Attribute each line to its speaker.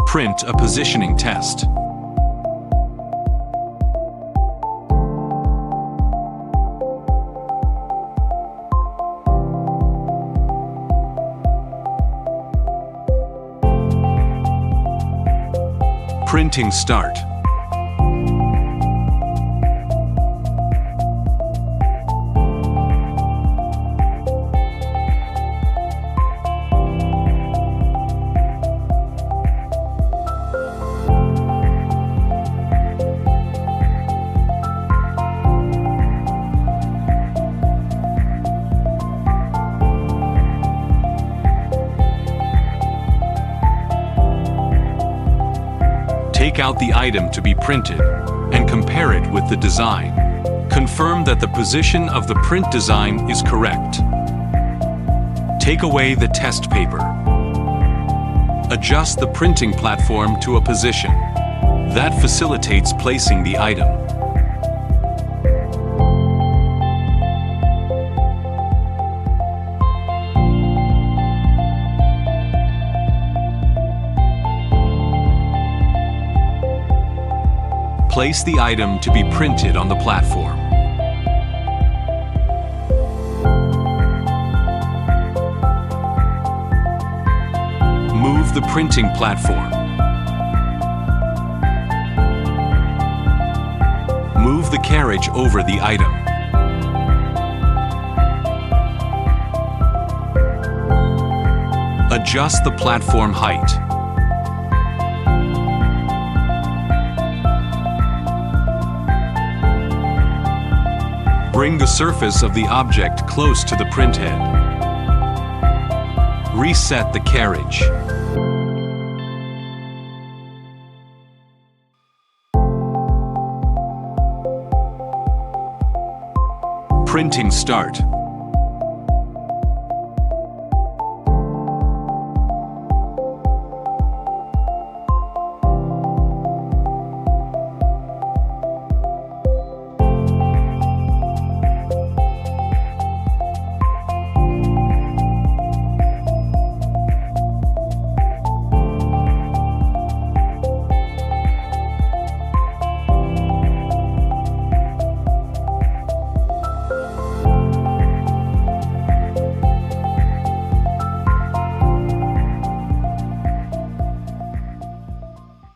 Speaker 1: Print a positioning test. Printing start. Take out the item to be printed and compare it with the design. Confirm that the position of the print design is correct. Take away the test paper. Adjust the printing platform to a position. That facilitates placing the item. Place the item to be printed on the platform. Move the printing platform. Move the carriage over the item. Adjust the platform height. Bring the surface of the object close to the printhead. Reset the carriage. Printing start.